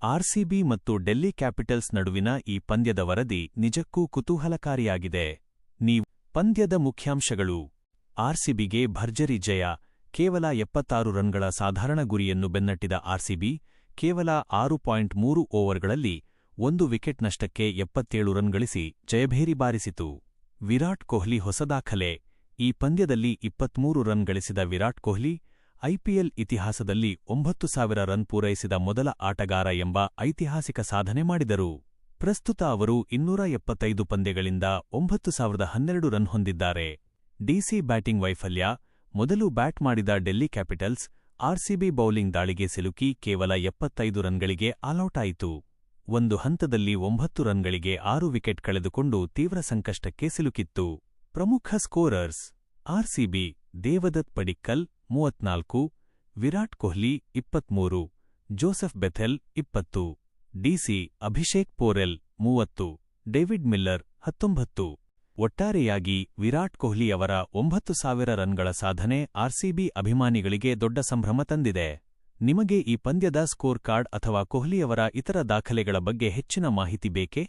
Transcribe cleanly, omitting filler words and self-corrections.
RCB ಮತ್ತು Delhi capitals ನಡುವಿನ ಈ ಪಂದ್ಯದ ವರದಿ ನಿಜಕ್ಕೂ ಕುತೂಹಲಕಾರಿಯಾಗಿದೆ. ಪಂದ್ಯದ ಮುಖ್ಯಾಂಶಗಳು. ಆರ್ಸಿಬಿಗೆ ಭರ್ಜರಿ ಜಯ. ಕೇವಲ 76 ರನ್ಗಳ ಸಾಧಾರಣ ಗುರಿಯನ್ನು ಬೆನ್ನಟ್ಟಿದ ಆರ್ಸಿಬಿ, ಕೇವಲ 6.3 ಓವರ್ಗಳಲ್ಲಿ 1 ವಿಕೆಟ್ ನಷ್ಟಕ್ಕೆ 77 ರನ್ ಗಳಿಸಿ ಜಯಭೇರಿ ಬಾರಿಸಿತು. ವಿರಾಟ್ ಕೊಹ್ಲಿ ಹೊಸ ದಾಖಲೆ. ಈ ಪಂದ್ಯದಲ್ಲಿ 23 ರನ್ ಗಳಿಸಿದ ವಿರಾಟ್ ಕೊಹ್ಲಿ, ಐಪಿಎಲ್ ಇತಿಹಾಸದಲ್ಲಿ 9,000 ರನ್ ಪೂರೈಸಿದ ಮೊದಲ ಆಟಗಾರ ಎಂಬ ಐತಿಹಾಸಿಕ ಸಾಧನೆ ಮಾಡಿದರು. ಪ್ರಸ್ತುತ ಅವರು 275 ಪಂದ್ಯಗಳಿಂದ 9,012 ರನ್ ಹೊಂದಿದ್ದಾರೆ. ಡಿಸಿ ಬ್ಯಾಟಿಂಗ್ ವೈಫಲ್ಯ. ಮೊದಲು ಬ್ಯಾಟ್ ಮಾಡಿದ ಡೆಲ್ಲಿ ಕ್ಯಾಪಿಟಲ್ಸ್, ಆರ್ಸಿಬಿ ಬೌಲಿಂಗ್ ದಾಳಿಗೆ ಸಿಲುಕಿ ಕೇವಲ 75 ರನ್ಗಳಿಗೆ ಆಲೌಟ್ ಆಯಿತು. ಒಂದು ಹಂತದಲ್ಲಿ 9 ರನ್ಗಳಿಗೆ 6 ವಿಕೆಟ್ ಕಳೆದುಕೊಂಡು ತೀವ್ರ ಸಂಕಷ್ಟಕ್ಕೆ ಸಿಲುಕಿತ್ತು. ಪ್ರಮುಖ scorers. RCB Devdutt Padikkal 34, Virat Kohli 23, Joseph Bethell 20, DC Abhishek Porel 30, David Miller 19. ಒಟ್ಟಾರೆಯಾಗಿ ವಿರಾಟ್ ಕೊಹ್ಲಿಯವರ 9,000 ರನ್ಗಳ ಸಾಧನೆ ಆರ್ಸಿಬಿ ಅಭಿಮಾನಿಗಳಿಗೆ ದೊಡ್ಡ ಸಂಭ್ರಮ ತಂದಿದೆ. ನಿಮಗೆ ಈ ಪಂದ್ಯದ ಸ್ಕೋರ್ ಕಾರ್ಡ್ ಅಥವಾ ಕೊಹ್ಲಿಯವರ ಇತರ ದಾಖಲೆಗಳ ಬಗ್ಗೆ ಹೆಚ್ಚಿನ ಮಾಹಿತಿ ಬೇಕೇ?